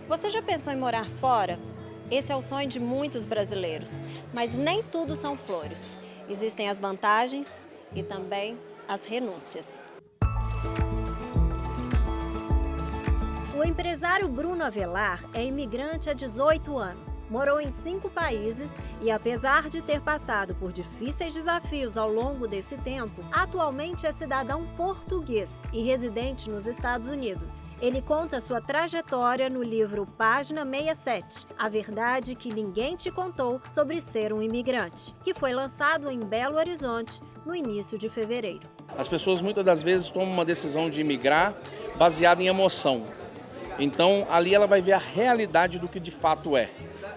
Você já pensou em morar fora? Esse é o sonho de muitos brasileiros, mas nem tudo são flores. Existem as vantagens e também as renúncias. O empresário Bruno Avelar é imigrante há 18 anos. Morou em 5 países e, apesar de ter passado por difíceis desafios ao longo desse tempo, atualmente é cidadão português e residente nos Estados Unidos. Ele conta sua trajetória no livro Página 67, A Verdade que Ninguém Te Contou sobre Ser um Imigrante, que foi lançado em Belo Horizonte no início de fevereiro. As pessoas muitas das vezes tomam uma decisão de imigrar baseada em emoção. Então, ali ela vai ver a realidade do que de fato é,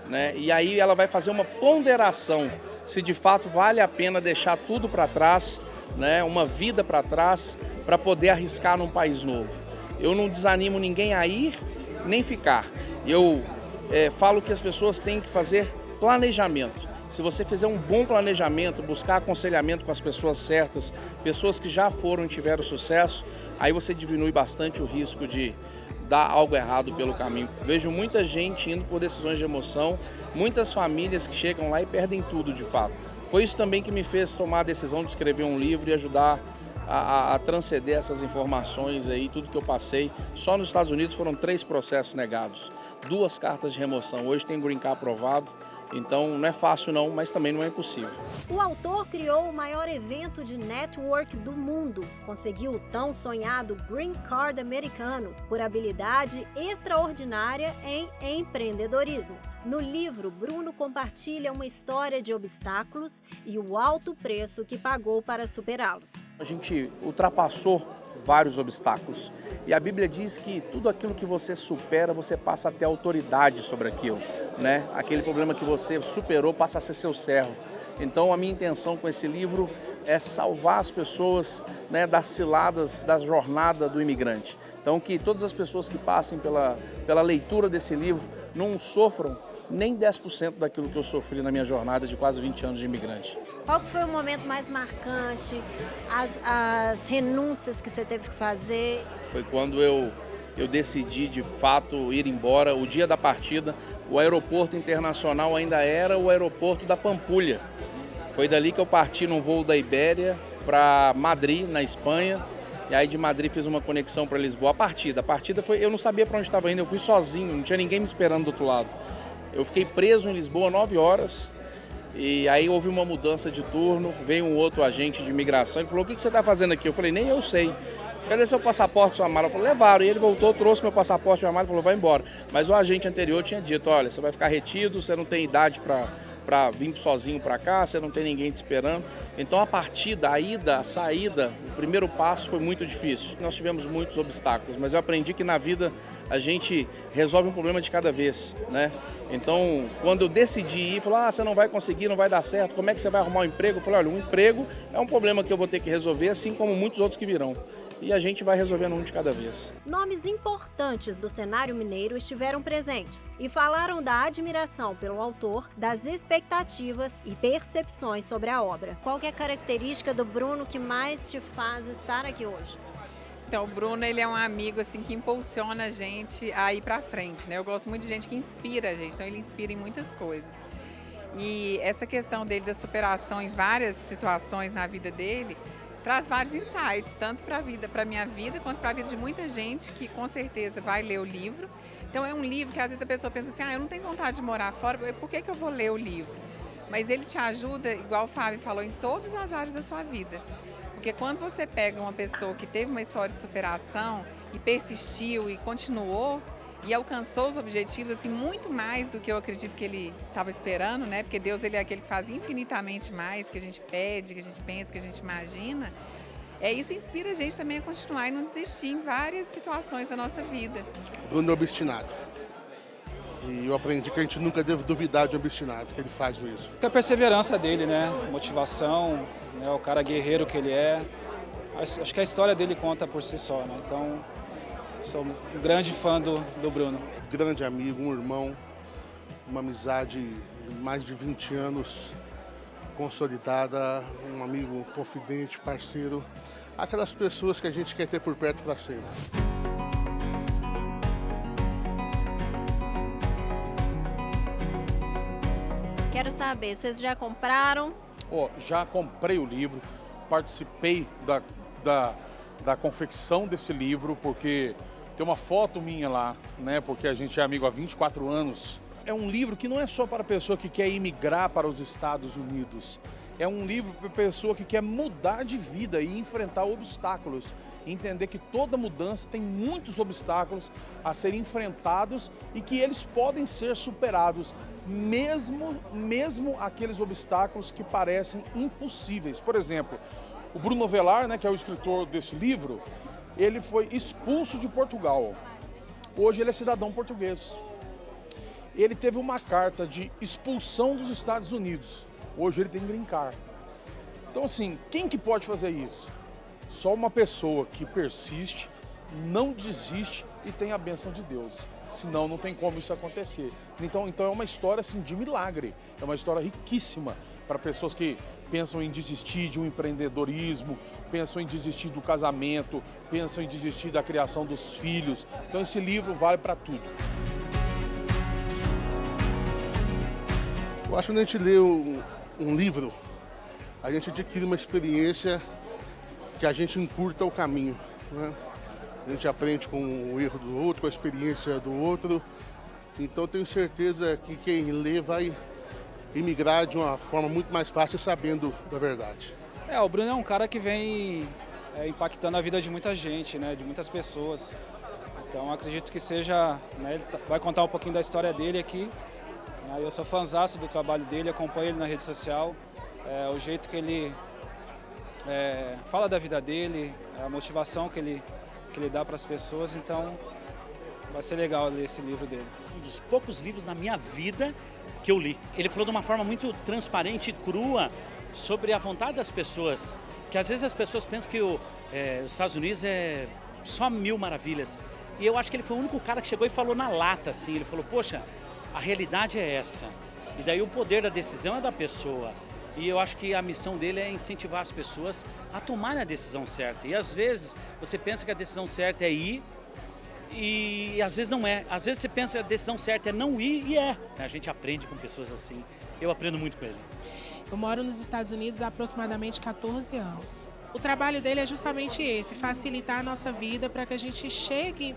né? E aí ela vai fazer uma ponderação se de fato vale a pena deixar tudo para trás, né? Uma vida para trás, para poder arriscar num país novo. Eu não desanimo ninguém a ir nem ficar. Eu falo que as pessoas têm que fazer planejamento. Se você fizer um bom planejamento, buscar aconselhamento com as pessoas certas, pessoas que já foram e tiveram sucesso, aí você diminui bastante o risco de dar algo errado pelo caminho. Vejo muita gente indo por decisões de emoção, muitas famílias que chegam lá e perdem tudo de fato. Foi isso também que me fez tomar a decisão de escrever um livro e ajudar a transcender essas informações aí, tudo que eu passei. Só nos Estados Unidos foram 3 processos negados, 2 cartas de remoção. Hoje tem Green Card aprovado. Então não é fácil não, mas também não é impossível. O autor criou o maior evento de network do mundo. Conseguiu o tão sonhado Green Card americano por habilidade extraordinária em empreendedorismo. No livro, Bruno compartilha uma história de obstáculos e o alto preço que pagou para superá-los. A gente ultrapassou vários obstáculos. E a Bíblia diz que tudo aquilo que você supera, você passa a ter autoridade sobre aquilo, né? Aquele problema que você superou passa a ser seu servo. Então a minha intenção com esse livro é salvar as pessoas, né, das ciladas da jornada do imigrante. Então que todas as pessoas que passem pela leitura desse livro não sofram nem 10% daquilo que eu sofri na minha jornada de quase 20 anos de imigrante. Qual foi o momento mais marcante, as renúncias que você teve que fazer? Foi quando eu decidi de fato ir embora. O dia da partida, o aeroporto internacional ainda era o aeroporto da Pampulha. Foi dali que eu parti num voo da Ibéria para Madrid, na Espanha. E aí de Madrid fiz uma conexão para Lisboa. A partida foi, eu não sabia para onde estava indo, eu fui sozinho, não tinha ninguém me esperando do outro lado. Eu fiquei preso em Lisboa 9 horas e aí houve uma mudança de turno, veio um outro agente de imigração e falou: o que você está fazendo aqui? Eu falei: nem eu sei. Cadê seu passaporte, sua mala? Eu falei: levaram. E ele voltou, trouxe meu passaporte, minha mala e falou: vai embora. Mas o agente anterior tinha dito: olha, você vai ficar retido, você não tem idade para vir sozinho para cá, você não tem ninguém te esperando. Então a partida, a ida, a saída, o primeiro passo foi muito difícil. Nós tivemos muitos obstáculos, mas eu aprendi que na vida a gente resolve um problema de cada vez, né? Então, quando eu decidi ir, falou: você não vai conseguir, não vai dar certo, como é que você vai arrumar um emprego? Eu falei: olha, um emprego é um problema que eu vou ter que resolver, assim como muitos outros que virão. E a gente vai resolvendo um de cada vez. Nomes importantes do cenário mineiro estiveram presentes e falaram da admiração pelo autor, das expectativas e percepções sobre a obra. Qual que é a característica do Bruno que mais te faz estar aqui hoje? Então, o Bruno, ele é um amigo assim que impulsiona a gente a ir para frente, né? Eu gosto muito de gente que inspira a gente, então ele inspira em muitas coisas. E essa questão dele da superação em várias situações na vida dele traz vários insights, tanto para a minha vida, quanto para a vida de muita gente que com certeza vai ler o livro. Então é um livro que às vezes a pessoa pensa assim: eu não tenho vontade de morar fora, por que eu vou ler o livro? Mas ele te ajuda, igual o Fábio falou, em todas as áreas da sua vida. Porque quando você pega uma pessoa que teve uma história de superação e persistiu e continuou e alcançou os objetivos, assim, muito mais do que eu acredito que ele estava esperando, né? Porque Deus, ele é aquele que faz infinitamente mais que a gente pede, que a gente pensa, que a gente imagina. Isso inspira a gente também a continuar e não desistir em várias situações da nossa vida. Bruno é obstinado. E eu aprendi que a gente nunca deve duvidar de obstinado, que ele faz mesmo. A perseverança dele, né? Motivação, né? O cara guerreiro que ele é. Acho que a história dele conta por si só, né? Então, sou um grande fã do Bruno. Grande amigo, um irmão, uma amizade de mais de 20 anos consolidada, um amigo confidente, parceiro. Aquelas pessoas que a gente quer ter por perto para sempre. Quero saber, vocês já compraram? Já comprei o livro, participei da confecção desse livro, porque tem uma foto minha lá, né? Porque a gente é amigo há 24 anos. É um livro que não é só para a pessoa que quer imigrar para os Estados Unidos. É um livro para a pessoa que quer mudar de vida e enfrentar obstáculos. Entender que toda mudança tem muitos obstáculos a serem enfrentados e que eles podem ser superados, mesmo aqueles obstáculos que parecem impossíveis. Por exemplo, o Bruno Avelar, né, que é o escritor desse livro, ele foi expulso de Portugal. Hoje ele é cidadão português. Ele teve uma carta de expulsão dos Estados Unidos. Hoje ele tem green card. Então assim, quem que pode fazer isso? Só uma pessoa que persiste, não desiste e tem a bênção de Deus. Senão não tem como isso acontecer. Então é uma história assim, de milagre. É uma história riquíssima para pessoas que pensam em desistir de um empreendedorismo, pensam em desistir do casamento, pensam em desistir da criação dos filhos. Então esse livro vale para tudo. Eu acho que quando a gente lê um livro, a gente adquire uma experiência que a gente encurta o caminho, né? A gente aprende com o erro do outro, com a experiência do outro. Então tenho certeza que quem lê vai imigrar de uma forma muito mais fácil sabendo da verdade. O Bruno é um cara que vem impactando a vida de muita gente, né, de muitas pessoas. Então acredito que seja, né, ele vai contar um pouquinho da história dele aqui. Eu sou fãzaço do trabalho dele, acompanho ele na rede social, o jeito que ele fala da vida dele, a motivação que ele dá para as pessoas, então vai ser legal ler esse livro dele. Um dos poucos livros na minha vida que eu li. Ele falou de uma forma muito transparente e crua sobre a vontade das pessoas, que às vezes as pessoas pensam que os Estados Unidos é só mil maravilhas. E eu acho que ele foi o único cara que chegou e falou na lata, assim, ele falou, poxa, a realidade é essa. E daí o poder da decisão é da pessoa. E eu acho que a missão dele é incentivar as pessoas a tomarem a decisão certa. E às vezes você pensa que a decisão certa é ir e às vezes não é. Às vezes você pensa que a decisão certa é não ir e é. A gente aprende com pessoas assim. Eu aprendo muito com ele. Eu moro nos Estados Unidos há aproximadamente 14 anos. O trabalho dele é justamente esse, facilitar a nossa vida para que a gente chegue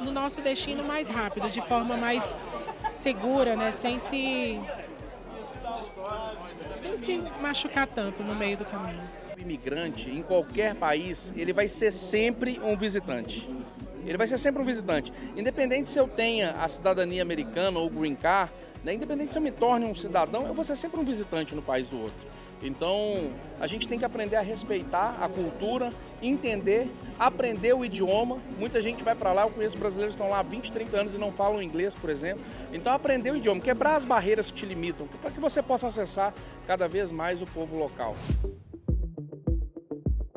no nosso destino mais rápido, de forma mais segura, né? Sem se machucar tanto no meio do caminho. O imigrante, em qualquer país, ele vai ser sempre um visitante. Ele vai ser sempre um visitante. Independente se eu tenha a cidadania americana ou green card, né? Independente se eu me torne um cidadão, eu vou ser sempre um visitante no país do outro. Então, a gente tem que aprender a respeitar a cultura, entender, aprender o idioma. Muita gente vai para lá, eu conheço brasileiros que estão lá há 20, 30 anos e não falam inglês, por exemplo. Então, aprender o idioma, quebrar as barreiras que te limitam, para que você possa acessar cada vez mais o povo local.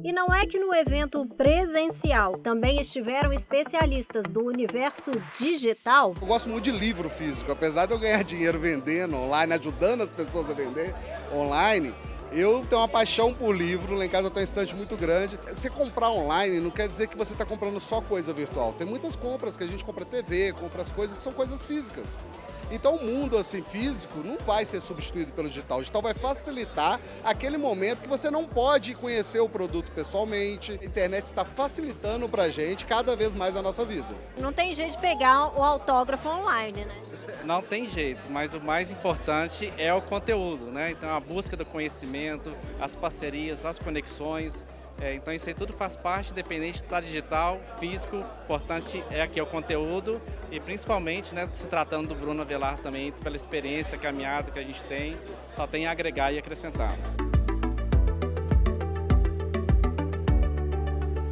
E não é que no evento presencial também estiveram especialistas do universo digital? Eu gosto muito de livro físico, apesar de eu ganhar dinheiro vendendo online, ajudando as pessoas a vender online, eu tenho uma paixão por livro, lá em casa eu tenho uma estante muito grande. Você comprar online não quer dizer que você está comprando só coisa virtual. Tem muitas compras que a gente compra TV, compra as coisas que são coisas físicas. Então o mundo assim, físico não vai ser substituído pelo digital. O digital vai facilitar aquele momento que você não pode conhecer o produto pessoalmente. A internet está facilitando para a gente cada vez mais a nossa vida. Não tem jeito de pegar o autógrafo online, né? Não tem jeito, mas o mais importante é o conteúdo, né? Então a busca do conhecimento, as parcerias, as conexões. Então isso aí tudo faz parte, independente de estar digital, físico, o importante é aqui o conteúdo e principalmente, né, se tratando do Bruno Avelar também, pela experiência, caminhada que a gente tem, só tem a agregar e acrescentar.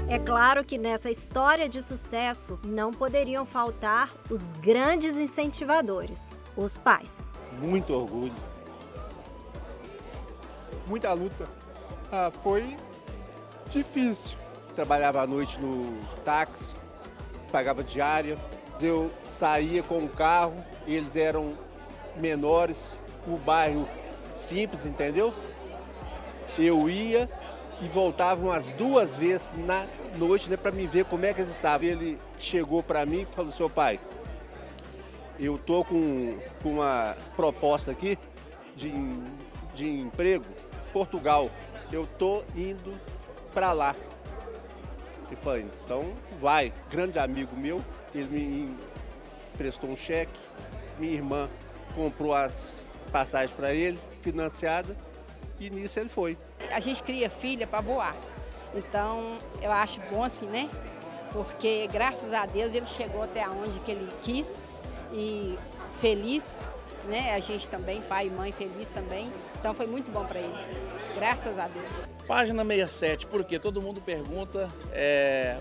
É claro que nessa história de sucesso não poderiam faltar os grandes incentivadores, os pais. Muito orgulho. Muita luta. Foi difícil. Trabalhava à noite no táxi, pagava diária. Eu saía com o carro, eles eram menores, o bairro simples, entendeu? Eu ia e voltava umas 2 vezes na noite, né, para me ver como é que eles estavam. Ele chegou para mim e falou: seu pai, Eu estou com uma proposta aqui de emprego, Portugal. Eu estou indo para lá. E falei, então vai. Grande amigo meu, ele me emprestou um cheque, minha irmã comprou as passagens para ele, financiada, e nisso ele foi. A gente cria filha para voar, então eu acho bom assim, né? Porque graças a Deus ele chegou até onde que ele quis e feliz, né? A gente também, pai e mãe feliz também, então foi muito bom para ele, graças a Deus. Página 67, porque todo mundo pergunta,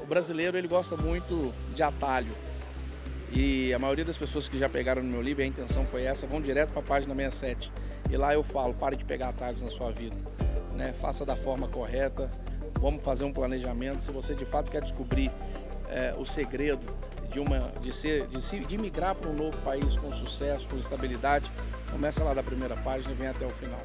o brasileiro ele gosta muito de atalho. E a maioria das pessoas que já pegaram no meu livro, a intenção foi essa, vão direto para a página 67. E lá eu falo, pare de pegar atalhos na sua vida, né? Faça da forma correta, vamos fazer um planejamento. Se você de fato quer descobrir o segredo de migrar para um novo país com sucesso, com estabilidade, começa lá da primeira página e vem até o final.